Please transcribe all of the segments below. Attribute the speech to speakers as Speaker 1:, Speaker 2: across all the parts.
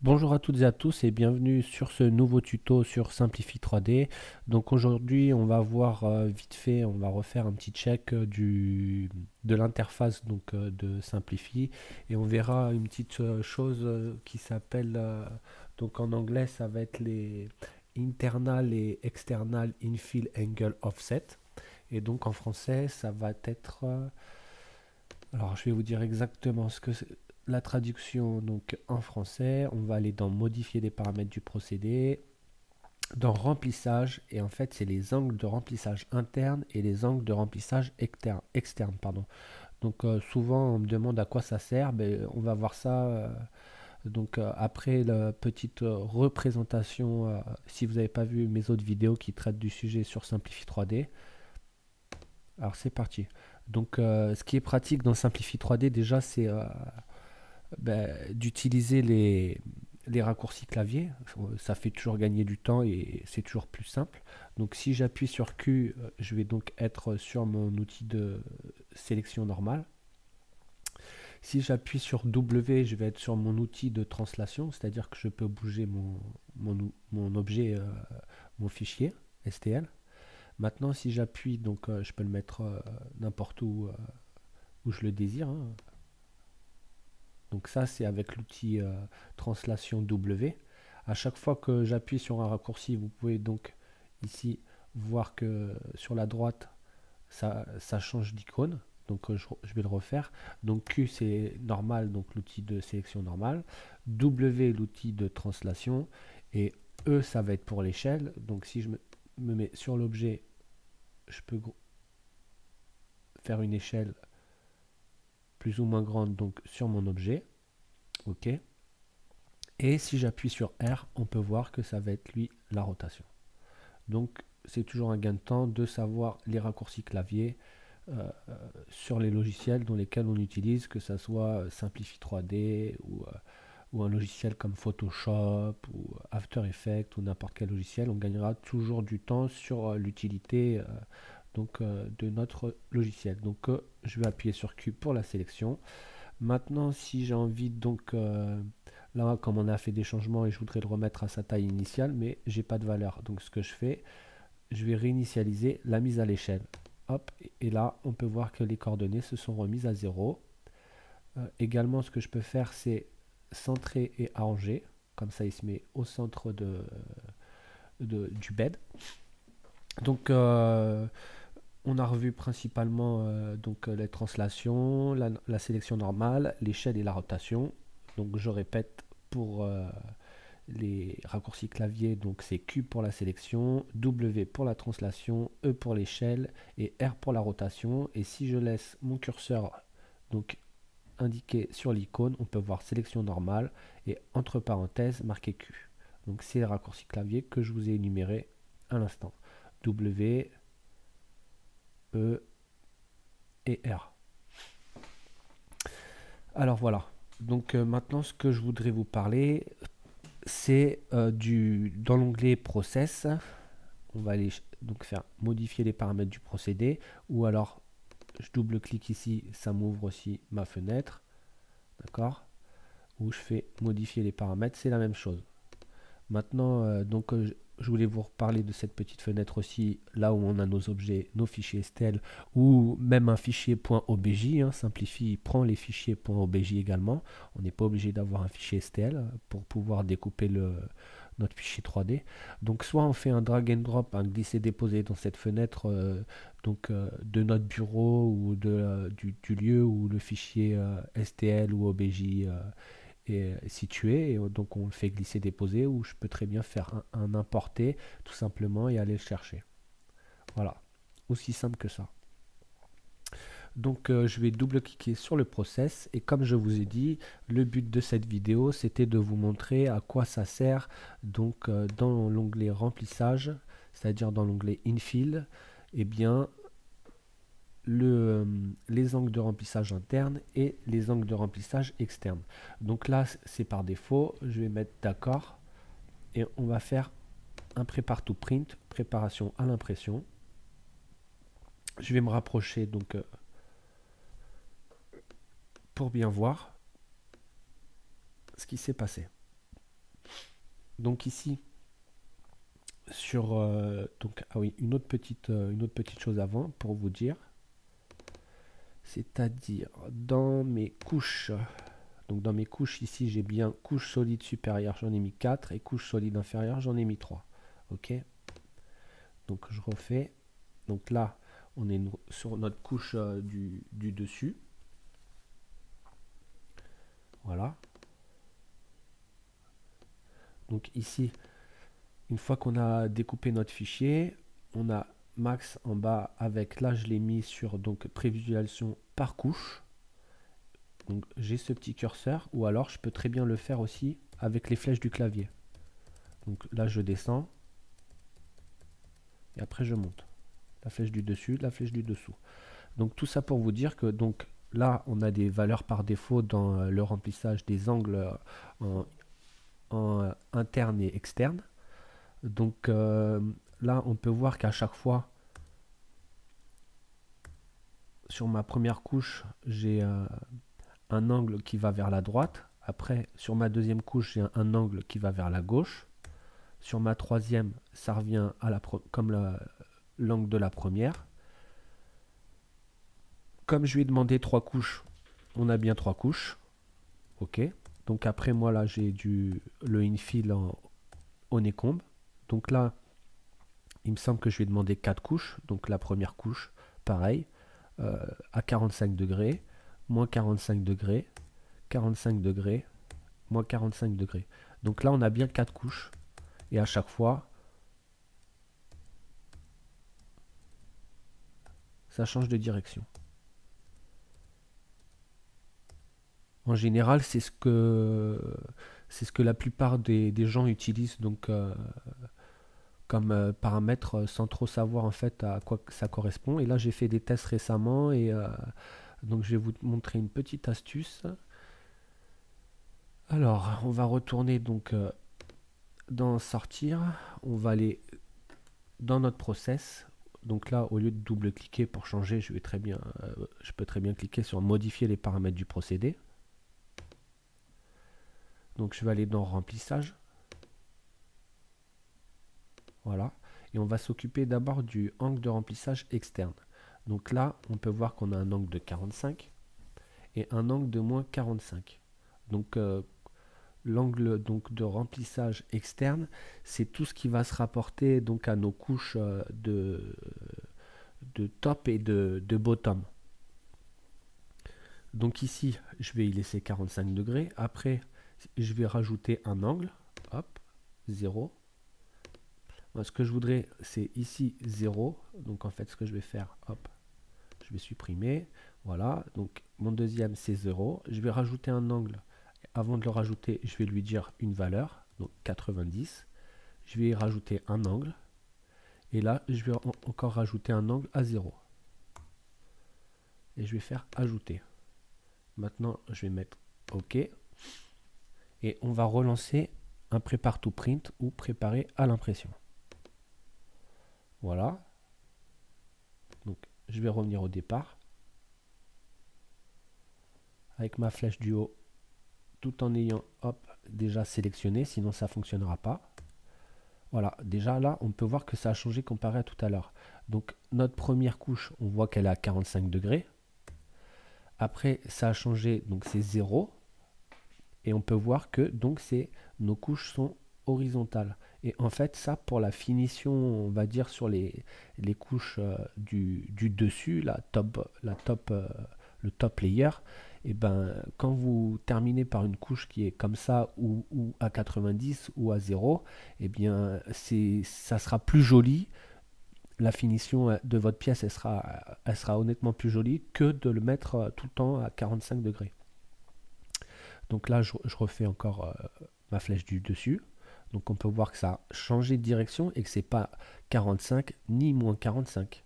Speaker 1: Bonjour à toutes et à tous et bienvenue sur ce nouveau tuto sur Simplify 3D. Donc aujourd'hui on va voir vite fait, on va refaire un petit check de l'interface de Simplify et on verra une petite chose qui s'appelle, donc en anglais ça va être les internal et external infill angle offset et donc en français ça va être, alors je vais vous dire exactement ce que c'est. La traduction donc en français, on va aller dans modifier les paramètres du procédé, dans remplissage, et en fait c'est les angles de remplissage interne et les angles de remplissage externe, pardon. Donc souvent on me demande à quoi ça sert, ben, on va voir ça après la petite représentation, si vous n'avez pas vu mes autres vidéos qui traitent du sujet sur Simplify 3D. Alors c'est parti. Donc ce qui est pratique dans Simplify 3D déjà c'est d'utiliser les raccourcis clavier. Ça fait toujours gagner du temps et c'est toujours plus simple. Donc si j'appuie sur Q, je vais donc être sur mon outil de sélection normale. Si j'appuie sur W, je vais être sur mon outil de translation, c'est-à-dire que je peux bouger mon objet, mon fichier STL. Maintenant, si j'appuie, donc je peux le mettre n'importe où je le désire, hein. Donc ça, c'est avec l'outil translation W. À chaque fois que j'appuie sur un raccourci, vous pouvez donc ici voir que sur la droite, ça change d'icône. Donc je vais le refaire. Donc Q, c'est normal, donc l'outil de sélection normal. W, l'outil de translation. Et E, ça va être pour l'échelle. Donc si me mets sur l'objet, je peux faire une échelle plus ou moins grande donc sur mon objet. OK. Et si j'appuie sur R, on peut voir que ça va être lui la rotation. Donc c'est toujours un gain de temps de savoir les raccourcis clavier sur les logiciels dans lesquels on utilise, que ce soit Simplify 3D ou un logiciel comme Photoshop ou After Effects ou n'importe quel logiciel. On gagnera toujours du temps sur l'utilité de notre logiciel. Donc je vais appuyer sur Q pour la sélection. Maintenant, si j'ai envie, là, comme on a fait des changements et je voudrais le remettre à sa taille initiale, mais j'ai pas de valeur. Donc, ce que je fais, je vais réinitialiser la mise à l'échelle. Hop, et là, on peut voir que les coordonnées se sont remises à 0. Également, ce que je peux faire, c'est centrer et arranger. Comme ça, il se met au centre du bed. Donc, on a revu principalement les translations, la sélection normale, l'échelle et la rotation. Donc je répète pour les raccourcis clavier, donc c'est Q pour la sélection, W pour la translation, E pour l'échelle et R pour la rotation. Et si je laisse mon curseur donc indiqué sur l'icône, on peut voir sélection normale et entre parenthèses marqué Q. Donc c'est les raccourcis clavier que je vous ai énumérés à l'instant. W, E et R. Alors voilà. Donc maintenant, ce que je voudrais vous parler, c'est dans l'onglet Process. On va aller donc faire modifier les paramètres du procédé. Ou alors, je double-clique ici, ça m'ouvre aussi ma fenêtre. D'accord. Où je fais modifier les paramètres, c'est la même chose. Maintenant, je voulais vous reparler de cette petite fenêtre aussi, là où on a nos objets, nos fichiers STL, ou même un fichier .obj. Simplify prend les fichiers .obj également. On n'est pas obligé d'avoir un fichier STL pour pouvoir découper notre fichier 3D. Donc soit on fait un drag and drop, un glisser-déposer dans cette fenêtre de notre bureau ou du lieu où le fichier STL ou obj est situé, et donc on le fait glisser déposer, ou je peux très bien faire un importer tout simplement et aller le chercher. Voilà, aussi simple que ça. Donc je vais double cliquer sur le process, et comme je vous ai dit, le but de cette vidéo c'était de vous montrer à quoi ça sert dans l'onglet remplissage, c'est-à-dire dans l'onglet infill, et bien les angles de remplissage interne et les angles de remplissage externe. Donc là, c'est par défaut. Je vais mettre d'accord et on va faire un prépare to print, préparation à l'impression. Je vais me rapprocher pour bien voir ce qui s'est passé. Donc ici, sur... donc, ah oui, une autre petite chose avant pour vous dire. C'est-à-dire, dans mes couches... Donc dans mes couches ici, j'ai bien couche solide supérieure, j'en ai mis 4 et couche solide inférieure, j'en ai mis 3. Ok. Donc je refais. Donc là, on est sur notre couche du dessus. Voilà. Donc ici, une fois qu'on a découpé notre fichier, on a max en bas avec, là je l'ai mis sur donc prévisualisation par couche. Donc j'ai ce petit curseur, ou alors je peux très bien le faire aussi avec les flèches du clavier. Donc là je descends et après je monte. La flèche du dessus, la flèche du dessous. Donc tout ça pour vous dire que donc là on a des valeurs par défaut dans le remplissage des angles en interne et externe. Donc là on peut voir qu'à chaque fois sur ma première couche j'ai un angle qui va vers la droite. Après sur ma deuxième couche j'ai un angle qui va vers la gauche. Sur ma troisième ça revient à comme l'angle de la première. Comme je lui ai demandé 3 couches, on a bien 3 couches. Ok. Donc après moi là j'ai le infill en honeycomb. Donc là il me semble que je lui ai demandé 4 couches. Donc la première couche, pareil, à 45 degrés, moins 45 degrés, 45 degrés, moins 45 degrés. Donc là on a bien 4 couches. Et à chaque fois, ça change de direction. En général, c'est ce que la plupart des gens utilisent donc comme paramètre sans trop savoir en fait à quoi ça correspond. Et là, j'ai fait des tests récemment et donc je vais vous montrer une petite astuce. Alors, on va retourner donc dans sortir. On va aller dans notre process. Donc là, au lieu de double-cliquer pour changer, je peux très bien cliquer sur modifier les paramètres du procédé. Donc je vais aller dans remplissage. Voilà. Et on va s'occuper d'abord du angle de remplissage externe. Donc là, on peut voir qu'on a un angle de 45 et un angle de moins 45. Donc l'angle donc de remplissage externe, c'est tout ce qui va se rapporter donc à nos couches de top et de bottom. Donc ici, je vais y laisser 45 degrés. Après, je vais rajouter un angle. Hop, 0. Ce que je voudrais, c'est ici 0. Donc en fait, ce que je vais faire, hop, je vais supprimer. Voilà, donc mon deuxième, c'est 0. Je vais rajouter un angle. Avant de le rajouter, je vais lui dire une valeur, donc 90. Je vais y rajouter un angle. Et là, je vais encore rajouter un angle à 0. Et je vais faire ajouter. Maintenant, je vais mettre OK. Et on va relancer un prépare to print ou préparer à l'impression. Voilà. Donc, je vais revenir au départ. Avec ma flèche du haut, tout en ayant déjà sélectionné, sinon ça ne fonctionnera pas. Voilà, déjà là, on peut voir que ça a changé comparé à tout à l'heure. Donc, notre première couche, on voit qu'elle est à 45 degrés. Après, ça a changé, donc c'est 0. Et on peut voir que donc nos couches sont horizontales. Et en fait, ça, pour la finition, on va dire sur les couches du dessus, le top layer, et ben, quand vous terminez par une couche qui est comme ça, ou à 90 ou à 0, et bien, ça sera plus joli. La finition de votre pièce, elle sera honnêtement plus jolie que de le mettre tout le temps à 45 degrés. Donc là, je refais encore ma flèche du dessus. Donc on peut voir que ça a changé de direction et que c'est pas 45 ni moins 45.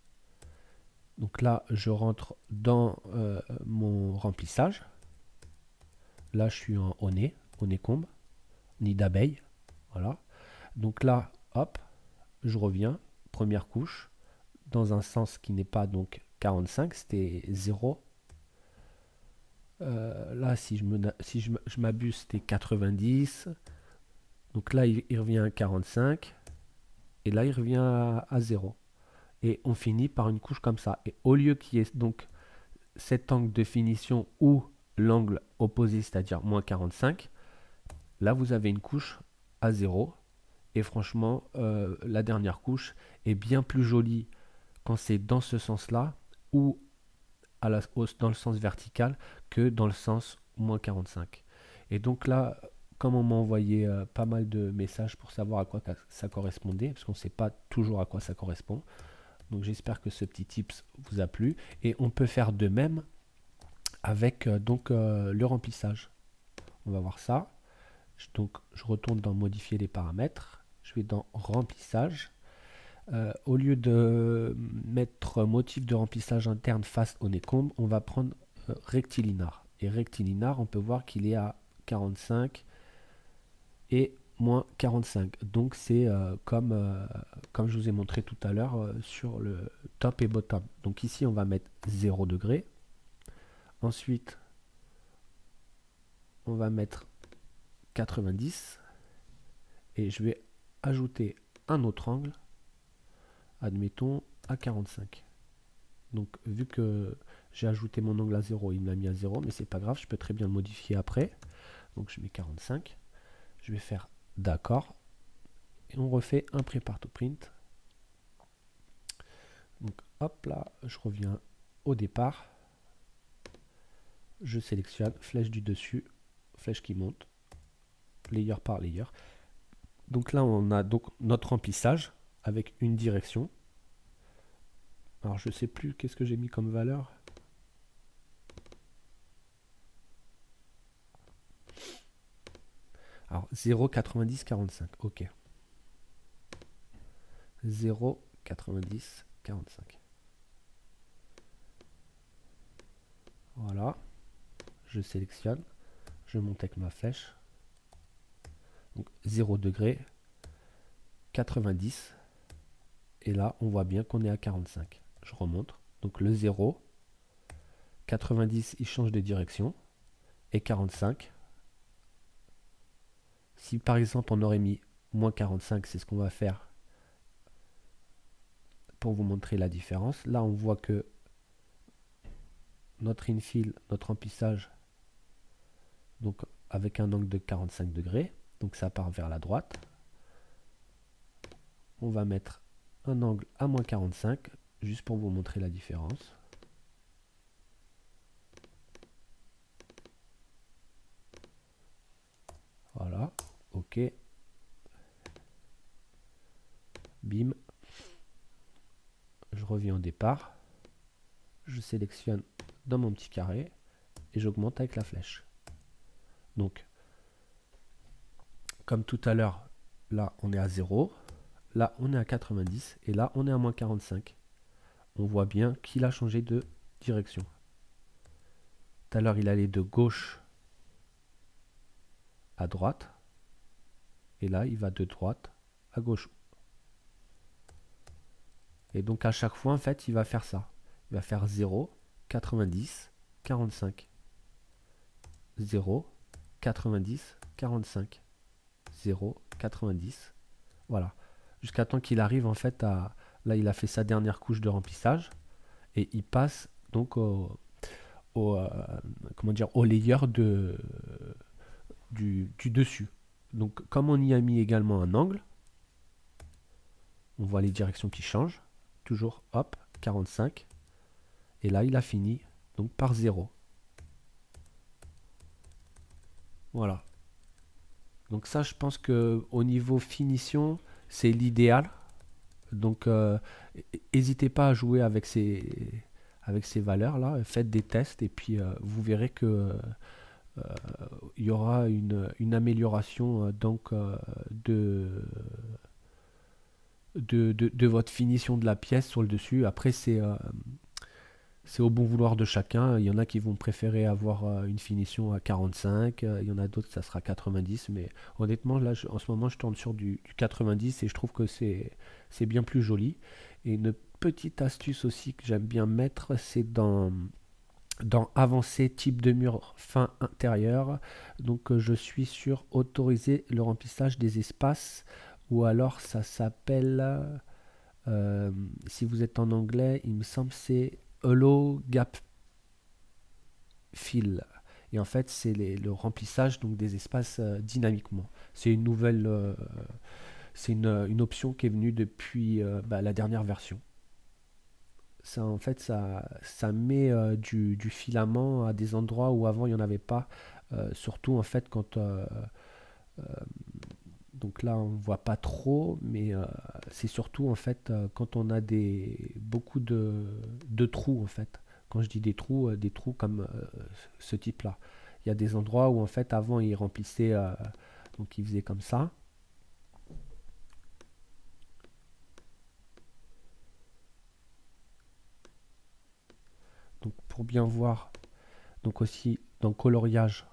Speaker 1: Donc là, je rentre dans mon remplissage. Là, je suis en honeycomb, nid d'abeille. Voilà. Donc là, hop, je reviens, première couche, dans un sens qui n'est pas donc 45, c'était 0. Là, si je m'abuse, c'était 90. Donc là, il revient à 45. Et là, il revient à 0. Et on finit par une couche comme ça. Et au lieu qu'il y ait donc cet angle de finition ou l'angle opposé, c'est-à-dire moins 45, là, vous avez une couche à 0. Et franchement, la dernière couche est bien plus jolie quand c'est dans ce sens-là ou dans le sens vertical que dans le sens moins 45. Et donc là, comme on m'a envoyé pas mal de messages pour savoir à quoi ça correspondait, parce qu'on ne sait pas toujours à quoi ça correspond, donc j'espère que ce petit tips vous a plu. Et on peut faire de même avec le remplissage. On va voir ça. Donc je retourne dans modifier les paramètres. Je vais dans remplissage. Au lieu de mettre motif de remplissage interne face au Necombe, on va prendre rectilinar. Et rectilinar, on peut voir qu'il est à 45 et moins 45. Donc c'est comme je vous ai montré tout à l'heure sur le top et bottom. Donc ici, on va mettre 0 degré. Ensuite, on va mettre 90. Et je vais ajouter un autre angle, admettons à 45. Donc vu que j'ai ajouté mon angle à 0, il me l'a mis à 0, mais c'est pas grave, je peux très bien le modifier après. Donc je mets 45. Je vais faire d'accord. Et on refait un prepare to print. Donc hop là, je reviens au départ. Je sélectionne, flèche du dessus, flèche qui monte, layer par layer. Donc là, on a donc notre remplissage avec une direction. Alors je sais plus qu'est-ce que j'ai mis comme valeur. Alors 0,90 45. Ok. 0,90 45. Voilà. Je sélectionne. Je monte avec ma flèche. Donc 0 degré. 90. Et là, on voit bien qu'on est à 45. Je remonte. Donc le 0. 90, il change de direction. Et 45. Si par exemple on aurait mis moins 45, c'est ce qu'on va faire pour vous montrer la différence. Là, on voit que notre infill, notre remplissage, donc avec un angle de 45 degrés, donc ça part vers la droite. On va mettre un angle à moins 45, juste pour vous montrer la différence. Voilà, ok. Bim. Je reviens au départ. Je sélectionne dans mon petit carré et j'augmente avec la flèche. Donc, comme tout à l'heure, là on est à 0, là on est à 90 et là on est à moins 45. On voit bien qu'il a changé de direction. Tout à l'heure il allait de gauche à droite et là il va de droite à gauche. Et donc à chaque fois en fait il va faire ça. Il va faire 0, 90, 45. 0, 90, 45. 0, 90. Voilà. Jusqu'à temps qu'il arrive en fait à... Là, il a fait sa dernière couche de remplissage. Et il passe donc comment dire, au layer du dessus. Donc comme on y a mis également un angle, on voit les directions qui changent. Toujours, hop, 45. Et là, il a fini donc par 0. Voilà. Donc ça, je pense que au niveau finition, c'est l'idéal. Donc, n'hésitez pas à jouer avec ces valeurs-là. Faites des tests et puis vous verrez que il y aura une amélioration de votre finition de la pièce sur le dessus. Après, c'est au bon vouloir de chacun. Il y en a qui vont préférer avoir une finition à 45. Il y en a d'autres, ça sera 90. Mais honnêtement, là, en ce moment, je tourne sur du 90 et je trouve que c'est bien plus joli. Et une petite astuce aussi que j'aime bien mettre, c'est dans dans Avancer, type de mur fin intérieur. Donc je suis sur Autoriser le remplissage des espaces, ou alors ça s'appelle, si vous êtes en anglais, il me semble c'est Allow Gap Fill. Et en fait, c'est le remplissage donc, des espaces dynamiquement. C'est une nouvelle, c'est une option qui est venue depuis la dernière version. Ça, en fait, ça met du filament à des endroits où avant il n'y en avait pas. Surtout en fait quand euh, donc là on voit pas trop, mais c'est surtout en fait quand on a beaucoup de trous en fait. Quand je dis des trous comme ce type-là. Il y a des endroits où en fait avant ils remplissaient, donc ils faisaient comme ça. Donc pour bien voir, donc aussi dans coloriage,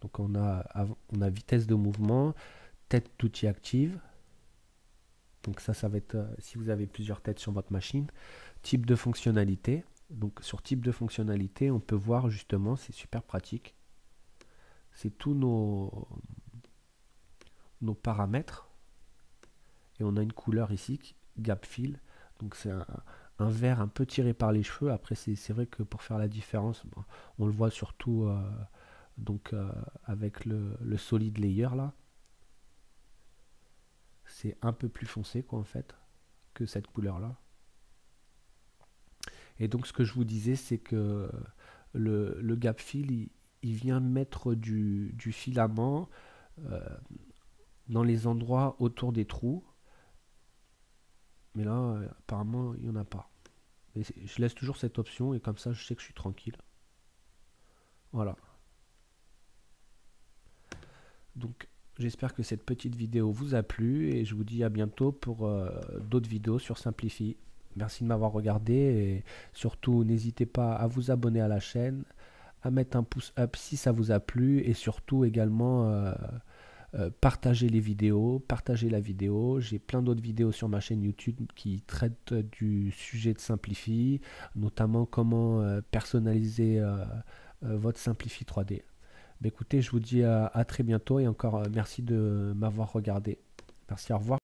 Speaker 1: donc on a vitesse de mouvement, tête d'outil active. Donc ça va être si vous avez plusieurs têtes sur votre machine. Type de fonctionnalité. Donc sur type de fonctionnalité, on peut voir justement, c'est super pratique. C'est tous nos paramètres. Et on a une couleur ici, gap fill. Donc c'est un vert un peu tiré par les cheveux. Après c'est vrai que pour faire la différence, bon, on le voit surtout avec le solid layer là. C'est un peu plus foncé quoi en fait que cette couleur là. Et donc ce que je vous disais, c'est que le gap fill, il vient mettre du filament euh, dans les endroits autour des trous. Mais là, apparemment, il n'y en a pas. Mais je laisse toujours cette option et comme ça, je sais que je suis tranquille. Voilà. Donc, j'espère que cette petite vidéo vous a plu et je vous dis à bientôt pour d'autres vidéos sur Simplify. Merci de m'avoir regardé et surtout, n'hésitez pas à vous abonner à la chaîne, à mettre un pouce up si ça vous a plu et surtout également partagez les vidéos, partagez la vidéo. J'ai plein d'autres vidéos sur ma chaîne YouTube qui traitent du sujet de Simplify, notamment comment personnaliser votre Simplify 3D. Bah, écoutez, je vous dis à très bientôt et encore merci de m'avoir regardé. Merci, au revoir.